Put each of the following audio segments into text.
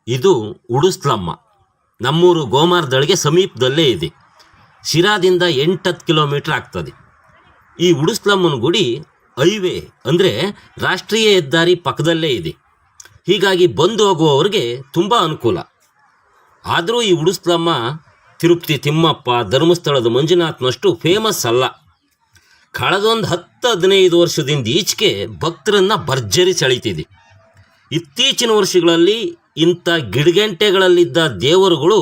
ಇದು ಉಡುಸ್ಲಮ್ಮ. ನಮ್ಮೂರು ಗೋಮಾರದಳಿಗೆ ಸಮೀಪದಲ್ಲೇ ಇದೆ. ಶಿರಾದಿಂದ 8-10 ಕಿಲೋಮೀಟರ್ ಆಗ್ತದೆ. ಈ ಉಡುಸ್ಲಮ್ಮನ ಗುಡಿ ಹೈವೇ ಅಂದರೆ ರಾಷ್ಟ್ರೀಯ ಹೆದ್ದಾರಿ ಪಕ್ಕದಲ್ಲೇ ಇದೆ. ಹೀಗಾಗಿ ಬಂದು ಹೋಗುವವರಿಗೆ ತುಂಬ ಅನುಕೂಲ. ಆದರೂ ಈ ಉಡುಸ್ಲಮ್ಮ ತಿರುಪತಿ ತಿಮ್ಮಪ್ಪ, ಧರ್ಮಸ್ಥಳದ ಮಂಜುನಾಥನಷ್ಟು ಫೇಮಸ್ ಅಲ್ಲ. ಕಳೆದೊಂದು 10-15 ವರ್ಷದಿಂದ ಈಚೆಗೆ ಭಕ್ತರನ್ನು ಭರ್ಜರಿ ಸೆಳೀತಿದೆ. ಇತ್ತೀಚಿನ ವರ್ಷಗಳಲ್ಲಿ ಇಂಥ ಗಿಡಗಂಟೆಗಳಲ್ಲಿದ್ದ ದೇವರುಗಳು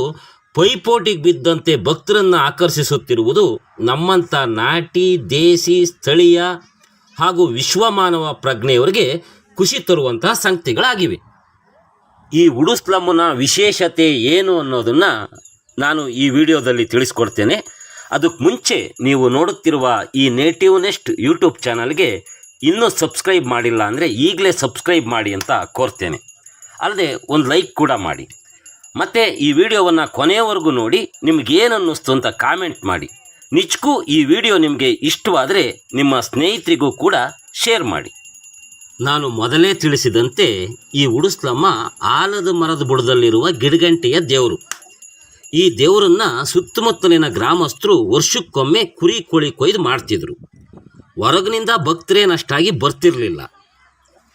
ಪೈಪೋಟಿಗೆ ಬಿದ್ದಂತೆ ಭಕ್ತರನ್ನು ಆಕರ್ಷಿಸುತ್ತಿರುವುದು ನಮ್ಮಂಥ ನಾಟಿ, ದೇಸಿ, ಸ್ಥಳೀಯ ಹಾಗೂ ವಿಶ್ವಮಾನವ ಪ್ರಜ್ಞೆಯವರಿಗೆ ಖುಷಿ ತರುವಂತಹ ಸಂಗತಿಗಳಾಗಿವೆ. ಈ ಉಡುಸ್ಲಮ್ಮನ ವಿಶೇಷತೆ ಏನು ಅನ್ನೋದನ್ನು ನಾನು ಈ ವಿಡಿಯೋದಲ್ಲಿ ತಿಳಿಸ್ಕೊಡ್ತೇನೆ. ಅದಕ್ಕೆ ಮುಂಚೆ ನೀವು ನೋಡುತ್ತಿರುವ ಈ ನೇಟಿವ್ ನೆಸ್ಟ್ ಯೂಟ್ಯೂಬ್ ಚಾನಲ್ಗೆ ಇನ್ನೂ ಸಬ್ಸ್ಕ್ರೈಬ್ ಮಾಡಿಲ್ಲ ಅಂದರೆ ಈಗಲೇ ಸಬ್ಸ್ಕ್ರೈಬ್ ಮಾಡಿ ಅಂತ ಕೋರ್ತೇನೆ. ಅಲ್ಲದೆ ಒಂದು ಲೈಕ್ ಕೂಡ ಮಾಡಿ. ಮತ್ತು ಈ ವಿಡಿಯೋವನ್ನು ಕೊನೆಯವರೆಗೂ ನೋಡಿ ನಿಮಗೇನು ಅನ್ನಿಸ್ತು ಅಂತ ಕಾಮೆಂಟ್ ಮಾಡಿ. ನಿಜಕ್ಕೂ ಈ ವಿಡಿಯೋ ನಿಮಗೆ ಇಷ್ಟವಾದರೆ ನಿಮ್ಮ ಸ್ನೇಹಿತರಿಗೂ ಕೂಡ ಶೇರ್ ಮಾಡಿ. ನಾನು ಮೊದಲೇ ತಿಳಿಸಿದಂತೆ ಈ ಉಡುಸ್ಲಮ್ಮ ಆಲದ ಮರದ ಬುಡದಲ್ಲಿರುವ ಗಿಡಗಂಟೆಯ ದೇವರು. ಈ ದೇವರನ್ನು ಸುತ್ತಮುತ್ತಲಿನ ಗ್ರಾಮಸ್ಥರು ವರ್ಷಕ್ಕೊಮ್ಮೆ ಕುರಿ ಕೋಳಿ ಕೊಯ್ದು ಮಾಡ್ತಿದ್ರು. ಹೊರಗಿನಿಂದ ಭಕ್ತರೇನಷ್ಟಾಗಿ ಬರ್ತಿರಲಿಲ್ಲ.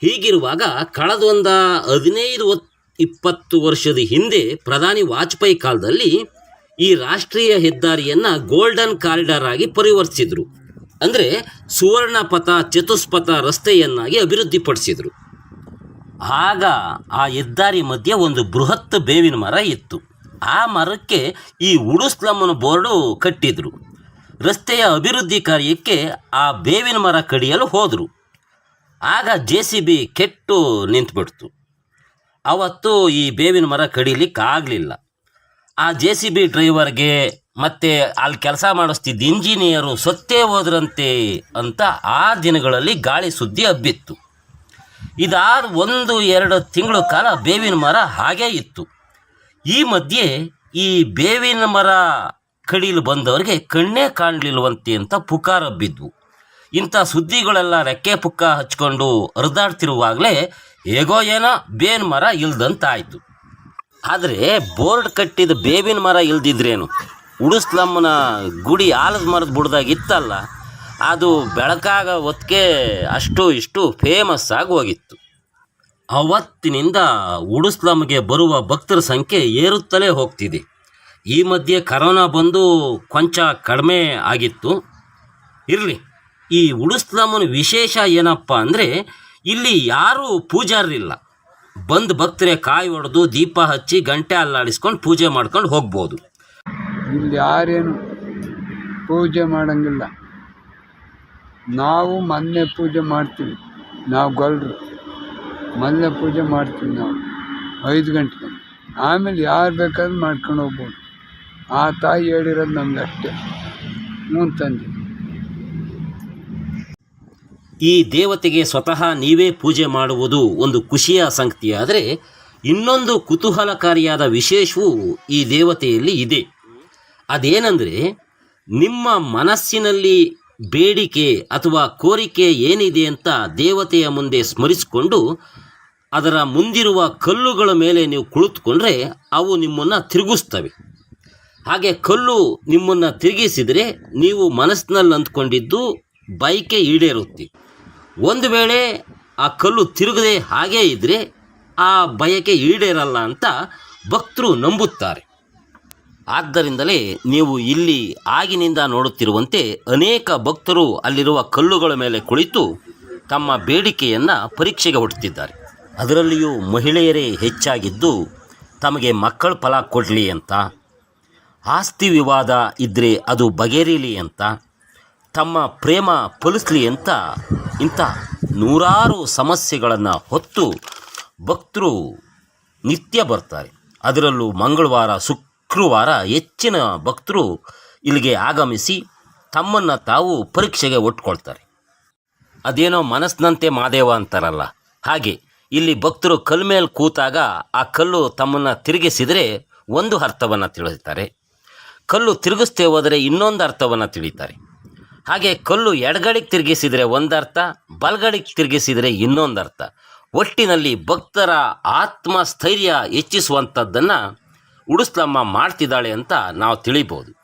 ಹೀಗಿರುವಾಗ ಕಳೆದೊಂದು 15-20 ವರ್ಷದ ಹಿಂದೆ ಪ್ರಧಾನಿ ವಾಜಪೇಯಿ ಕಾಲದಲ್ಲಿ ಈ ರಾಷ್ಟ್ರೀಯ ಹೆದ್ದಾರಿಯನ್ನು ಗೋಲ್ಡನ್ ಕಾರಿಡಾರ್ ಆಗಿ ಪರಿವರ್ತಿಸಿದರು. ಅಂದರೆ ಸುವರ್ಣಪಥ, ಚತುಷ್ಪಥ ರಸ್ತೆಯನ್ನಾಗಿ ಅಭಿವೃದ್ಧಿಪಡಿಸಿದರು. ಆಗ ಆ ಹೆದ್ದಾರಿ ಮಧ್ಯೆ ಒಂದು ಬೃಹತ್ ಬೇವಿನ ಮರ ಇತ್ತು. ಆ ಮರಕ್ಕೆ ಈ ಉಡುಸ್ಲಮ್ಮನ ಬೋರ್ಡು ಕಟ್ಟಿದರು. ರಸ್ತೆಯ ಅಭಿವೃದ್ಧಿ ಕಾರ್ಯಕ್ಕೆ ಆ ಬೇವಿನ ಮರ ಕಡಿಯಲು ಹೋದರು. ಆಗ JCB ಕೆಟ್ಟು ನಿಂತುಬಿಡ್ತು. ಅವತ್ತು ಈ ಬೇವಿನ ಮರ ಕಡಿಲಿಕ್ಕಾಗಲಿಲ್ಲ. ಆ JCB ಡ್ರೈವರ್ಗೆ ಮತ್ತು ಅಲ್ಲಿ ಕೆಲಸ ಮಾಡಿಸ್ತಿದ್ದ ಇಂಜಿನಿಯರು ಸತ್ತೇ ಹೋದ್ರಂತೆ ಅಂತ ಆ ದಿನಗಳಲ್ಲಿ ಗಾಳಿ ಸುದ್ದಿ ಹಬ್ಬಿತ್ತು. ಇದಾದ 1-2 ತಿಂಗಳ ಕಾಲ ಬೇವಿನ ಮರ ಹಾಗೇ ಇತ್ತು. ಈ ಮಧ್ಯೆ ಈ ಬೇವಿನ ಮರ ಕಡಿಲು ಬಂದವರಿಗೆ ಕಣ್ಣೇ ಕಾಣಲಿಲ್ವಂತೆ ಅಂತ ಪುಕಾರ ಹಬ್ಬಿದ್ವು. ಇಂಥ ಸುದ್ದಿಗಳೆಲ್ಲ ರೆಕ್ಕೆ ಪುಕ್ಕ ಹಚ್ಕೊಂಡು ಹರಿದಾಡ್ತಿರುವಾಗಲೇ ಹೇಗೋ ಏನೋ ಬೇವಿನ ಮರ ಇಲ್ದಂತಾಯಿತು. ಆದರೆ ಬೋರ್ಡ್ ಕಟ್ಟಿದ ಬೇವಿನ ಮರ ಇಲ್ದಿದ್ರೇನು, ಉಡುಸ್ಲಮ್ಮನ ಗುಡಿ ಆಲದ ಮರದ ಬುಡದಾಗ ಇತ್ತಲ್ಲ, ಅದು ಬೆಳಕಾಗ ಹೊತ್ತಿಗೆ ಅಷ್ಟು ಇಷ್ಟು ಫೇಮಸ್ ಆಗಿ ಹೋಗಿತ್ತು. ಅವತ್ತಿನಿಂದ ಉಡುಸ್ಲಮ್ಗೆ ಬರುವ ಭಕ್ತರ ಸಂಖ್ಯೆ ಏರುತ್ತಲೇ ಹೋಗ್ತಿದೆ. ಈ ಮಧ್ಯೆ ಕರೋನಾ ಬಂದು ಕೊಂಚ ಕಡಿಮೆ ಆಗಿತ್ತು. ಇರಲಿ, ಈ ಉಡುಸ್ಲಮ್ಮನ ವಿಶೇಷ ಏನಪ್ಪ ಅಂದರೆ ಇಲ್ಲಿ ಯಾರೂ ಪೂಜಾರರಿಲ್ಲ. ಬಂದು ಭಕ್ತರೇ ಕಾಯಿ ಹೊಡೆದು ದೀಪ ಹಚ್ಚಿ ಗಂಟೆ ಅಲ್ಲಾಡಿಸ್ಕೊಂಡು ಪೂಜೆ ಮಾಡ್ಕೊಂಡು ಹೋಗ್ಬೋದು. ಇಲ್ಲಿ ಯಾರೇನು ಪೂಜೆ ಮಾಡೋಂಗಿಲ್ಲ. ನಾವು ಮೊನ್ನೆ ಪೂಜೆ ಮಾಡ್ತೀವಿ. ನಾವು ಗೊಲ್ಲರು ಮೊನ್ನೆ ಪೂಜೆ ಮಾಡ್ತೀವಿ ನಾವು 5 ಗಂಟೆಗೆ. ಆಮೇಲೆ ಯಾರು ಬೇಕಾದ್ರೂ ಮಾಡ್ಕೊಂಡು ಹೋಗ್ಬೋದು. ಆ ತಾಯಿ ಹೇಳಿರೋದು ನಮ್ಗೆ ಅಷ್ಟೇ. ತಂದೆ ಈ ದೇವತೆಗೆ ಸ್ವತಃ ನೀವೇ ಪೂಜೆ ಮಾಡುವುದು ಒಂದು ಖುಷಿಯ ಸಂಗತಿಯಾದರೆ, ಇನ್ನೊಂದು ಕುತೂಹಲಕಾರಿಯಾದ ವಿಶೇಷವೂ ಈ ದೇವತೆಯಲ್ಲಿ ಇದೆ. ಅದೇನೆಂದರೆ, ನಿಮ್ಮ ಮನಸ್ಸಿನಲ್ಲಿ ಬೇಡಿಕೆ ಅಥವಾ ಕೋರಿಕೆ ಏನಿದೆ ಅಂತ ದೇವತೆಯ ಮುಂದೆ ಸ್ಮರಿಸಿಕೊಂಡು ಅದರ ಮುಂದಿರುವ ಕಲ್ಲುಗಳ ಮೇಲೆ ನೀವು ಕುಳಿತುಕೊಂಡ್ರೆ ಅವು ನಿಮ್ಮನ್ನು ತಿರುಗಿಸ್ತವೆ. ಹಾಗೆ ಕಲ್ಲು ನಿಮ್ಮನ್ನು ತಿರುಗಿಸಿದರೆ ನೀವು ಮನಸ್ಸಿನಲ್ಲಿ ಅಂದ್ಕೊಂಡಿದ್ದು ಬಯಕೆ ಈಡೇರುತ್ತೆ. ಒಂದು ವೇಳೆ ಆ ಕಲ್ಲು ತಿರುಗದೆ ಹಾಗೇ ಇದ್ದರೆ ಆ ಬಯಕೆ ಈಡೇರಲ್ಲ ಅಂತ ಭಕ್ತರು ನಂಬುತ್ತಾರೆ. ಆದ್ದರಿಂದಲೇ ನೀವು ಇಲ್ಲಿ ಆಗಿನಿಂದ ನೋಡುತ್ತಿರುವಂತೆ ಅನೇಕ ಭಕ್ತರು ಅಲ್ಲಿರುವ ಕಲ್ಲುಗಳ ಮೇಲೆ ಕುಳಿತು ತಮ್ಮ ಬೇಡಿಕೆಯನ್ನು ಪರೀಕ್ಷೆಗೆ ಹೊಡ್ತಿದ್ದಾರೆ. ಅದರಲ್ಲಿಯೂ ಮಹಿಳೆಯರೇ ಹೆಚ್ಚಾಗಿದ್ದು ತಮಗೆ ಮಕ್ಕಳ ಫಲ ಕೊಡಲಿ ಅಂತ, ಆಸ್ತಿ ವಿವಾದ ಇದ್ದರೆ ಅದು ಬಗೆಹರಿಯಲಿ ಅಂತ, ತಮ್ಮ ಪ್ರೇಮ ಫಲಿಸಲಿ ಅಂತ ಇಂಥ ನೂರಾರು ಸಮಸ್ಯೆಗಳನ್ನು ಹೊತ್ತು ಭಕ್ತರು ನಿತ್ಯ ಬರ್ತಾರೆ. ಅದರಲ್ಲೂ ಮಂಗಳವಾರ, ಶುಕ್ರವಾರ ಹೆಚ್ಚಿನ ಭಕ್ತರು ಇಲ್ಲಿಗೆ ಆಗಮಿಸಿ ತಮ್ಮನ್ನು ತಾವು ಪರೀಕ್ಷೆಗೆ ಒಟ್ಕೊಳ್ತಾರೆ. ಅದೇನೋ ಮನಸ್ಸಿನಂತೆ ಮಾದೇವ ಅಂತಾರಲ್ಲ, ಹಾಗೆ ಇಲ್ಲಿ ಭಕ್ತರು ಕಲ್ಲು ಮೇಲೆ ಕೂತಾಗ ಆ ಕಲ್ಲು ತಮ್ಮನ್ನು ತಿರುಗಿಸಿದರೆ ಒಂದು ಅರ್ಥವನ್ನು ತಿಳಿತಾರೆ, ಕಲ್ಲು ತಿರುಗಿಸ್ತೇ ಹೋದರೆ ಇನ್ನೊಂದು ಅರ್ಥವನ್ನು ತಿಳಿತಾರೆ. ಹಾಗೆ ಕಲ್ಲು ಎಡಗಡೆಗೆ ತಿರುಗಿಸಿದರೆ ಒಂದು ಅರ್ಥ, ಬಲಗಡೆಗೆ ತಿರುಗಿಸಿದರೆ ಇನ್ನೊಂದು ಅರ್ಥ. ಒಟ್ಟಿನಲ್ಲಿ ಭಕ್ತರ ಆತ್ಮಸ್ಥೈರ್ಯ ಹೆಚ್ಚಿಸುವಂಥದ್ದನ್ನು ಉಡುಸ್ಲಮ್ಮ ಮಾಡ್ತಿದ್ದಾಳೆ ಅಂತ ನಾವು ತಿಳಿಬೋದು.